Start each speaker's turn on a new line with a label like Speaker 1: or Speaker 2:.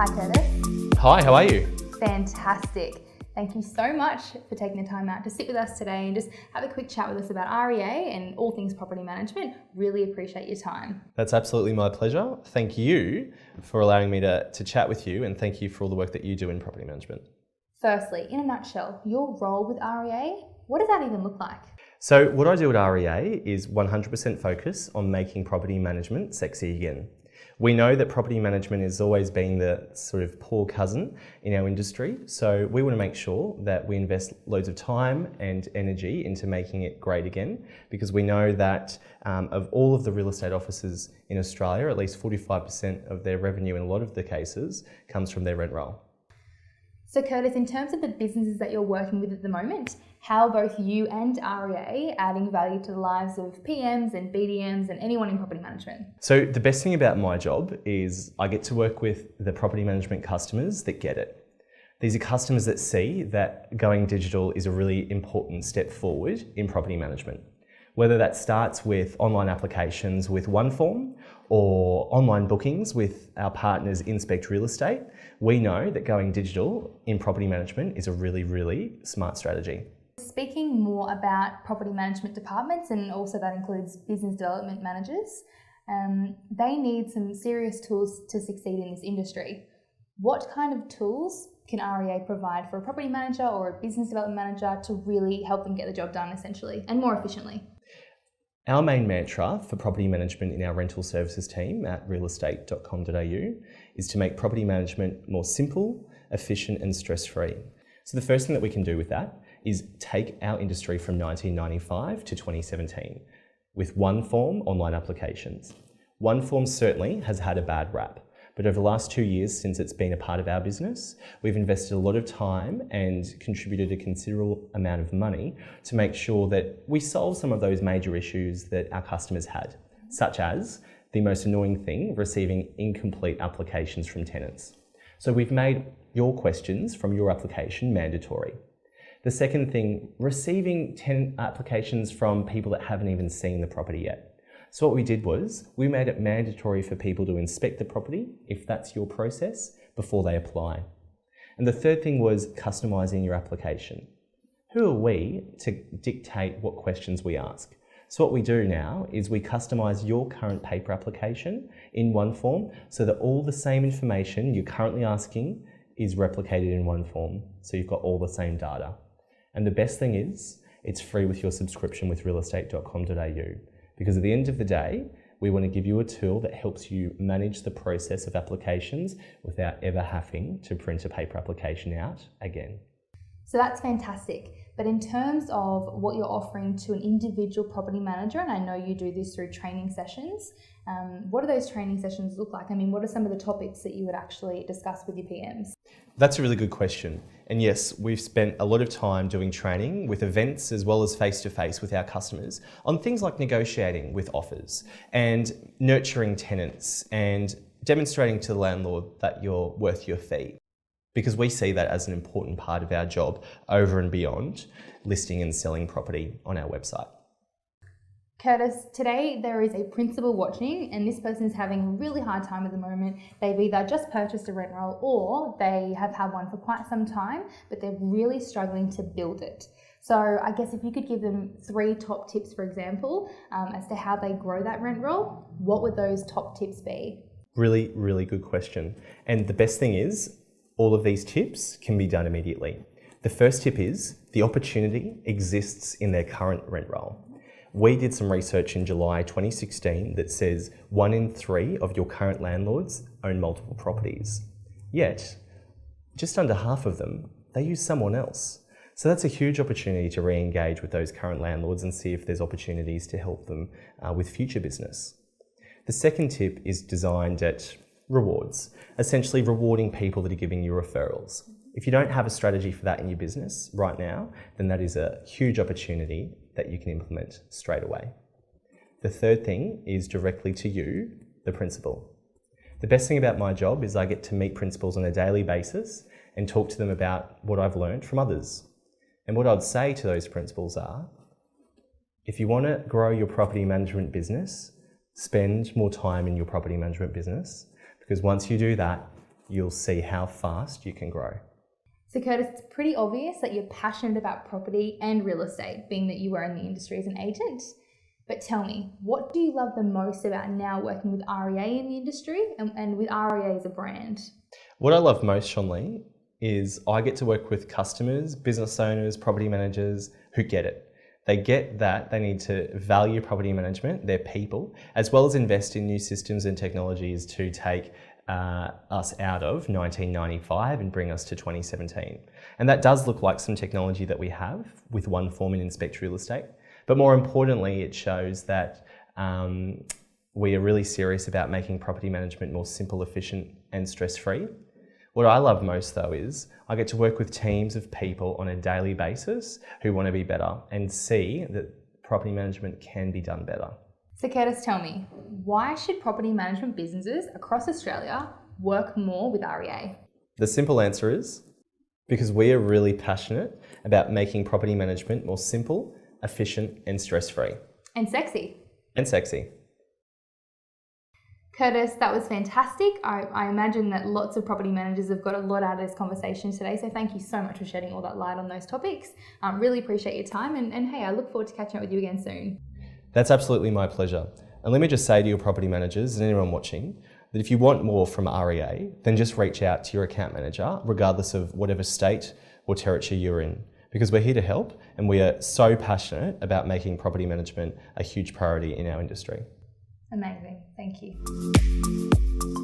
Speaker 1: Hi Curtis.
Speaker 2: Hi, how are you?
Speaker 1: Fantastic. Thank you so much for taking the time out to sit with us today and just have a quick chat with us about REA and all things property management. Really appreciate your time.
Speaker 2: That's absolutely my pleasure. Thank you for allowing me to chat with you, and thank you for all the work that you do in property management.
Speaker 1: Firstly, in a nutshell, your role with REA, what does that even look like?
Speaker 2: So what I do at REA is 100% focus on making property management sexy again. We know that property management has always been the sort of poor cousin in our industry, so we want to make sure that we invest loads of time and energy into making it great again, because we know that of all of the real estate offices in Australia, at least 45% of their revenue in a lot of the cases comes from their rent roll.
Speaker 1: So Curtis, in terms of the businesses that you're working with at the moment, how are both you and REA adding value to the lives of PMs and BDMs and anyone in property management?
Speaker 2: So the best thing about my job is I get to work with the property management customers that get it. These are customers that see that going digital is a really important step forward in property management. Whether that starts with online applications with OneForm or online bookings with our partners Inspect Real Estate, we know that going digital in property management is a really, really smart strategy.
Speaker 1: Speaking more about property management departments, and also that includes business development managers, they need some serious tools to succeed in this industry. What kind of tools can REA provide for a property manager or a business development manager to really help them get the job done essentially and more efficiently?
Speaker 2: Our main mantra for property management in our rental services team at realestate.com.au is to make property management more simple, efficient and stress-free. So the first thing that we can do with that is take our industry from 1995 to 2017 with OneForm online applications. OneForm certainly has had a bad rap, but over the last 2 years since it's been a part of our business, we've invested a lot of time and contributed a considerable amount of money to make sure that we solve some of those major issues that our customers had, such as the most annoying thing, receiving incomplete applications from tenants. So we've made your questions from your application mandatory. The second thing, receiving tenant applications from people that haven't even seen the property yet. So what we did was, we made it mandatory for people to inspect the property, if that's your process, before they apply. And the third thing was customising your application. Who are we to dictate what questions we ask? So what we do now is we customise your current paper application in OneForm so that all the same information you're currently asking is replicated in OneForm, so you've got all the same data. And the best thing is, it's free with your subscription with realestate.com.au. Because at the end of the day, we want to give you a tool that helps you manage the process of applications without ever having to print a paper application out again.
Speaker 1: So that's fantastic. But in terms of what you're offering to an individual property manager, and I know you do this through training sessions, what do those training sessions look like? I mean, what are some of the topics that you would actually discuss with your PMs?
Speaker 2: That's a really good question. And yes, we've spent a lot of time doing training with events as well as face-to-face with our customers on things like negotiating with offers and nurturing tenants and demonstrating to the landlord that you're worth your fee. Because we see that as an important part of our job over and beyond listing and selling property on our website.
Speaker 1: Curtis, today there is a principal watching and this person is having a really hard time at the moment. They've either just purchased a rent roll or they have had one for quite some time, but they're really struggling to build it. So I guess if you could give them 3 top tips, for example, as to how they grow that rent roll, what would those top tips be?
Speaker 2: Really, really good question. And the best thing is, all of these tips can be done immediately. The first tip is, the opportunity exists in their current rent roll. We did some research in July 2016 that says 1 in 3 of your current landlords own multiple properties. Yet, just under half of them, they use someone else. So that's a huge opportunity to re-engage with those current landlords and see if there's opportunities to help them with future business. The second tip is designed at rewards, essentially rewarding people that are giving you referrals. If you don't have a strategy for that in your business right now, then that is a huge opportunity that you can implement straight away. The third thing is directly to you, the principal. The best thing about my job is I get to meet principals on a daily basis and talk to them about what I've learned from others. And what I'd say to those principals are, if you want to grow your property management business, spend more time in your property management business, because once you do that, you'll see how fast you can grow.
Speaker 1: So Kurtis, it's pretty obvious that you're passionate about property and real estate, being that you were in the industry as an agent. But tell me, what do you love the most about now working with REA in the industry and with REA as a brand?
Speaker 2: What I love most, Sean, is I get to work with customers, business owners, property managers who get it. They get that they need to value property management, their people, as well as invest in new systems and technologies to take us out of 1995 and bring us to 2017. And that does look like some technology that we have with OneForm and Inspect Real Estate. But more importantly, it shows that we are really serious about making property management more simple, efficient and stress-free. What I love most though is I get to work with teams of people on a daily basis who want to be better and see that property management can be done better.
Speaker 1: So Kurtis, tell me, why should property management businesses across Australia work more with REA?
Speaker 2: The simple answer is because we are really passionate about making property management more simple, efficient and stress-free.
Speaker 1: And sexy.
Speaker 2: And sexy.
Speaker 1: Kurtis, that was fantastic. I imagine that lots of property managers have got a lot out of this conversation today, so thank you so much for shedding all that light on those topics. Really appreciate your time and hey, I look forward to catching up with you again soon.
Speaker 2: That's absolutely my pleasure. And let me just say to your property managers and anyone watching that if you want more from REA, then just reach out to your account manager, regardless of whatever state or territory you're in, because we're here to help and we are so passionate about making property management a huge priority in our industry.
Speaker 1: Amazing. Thank you.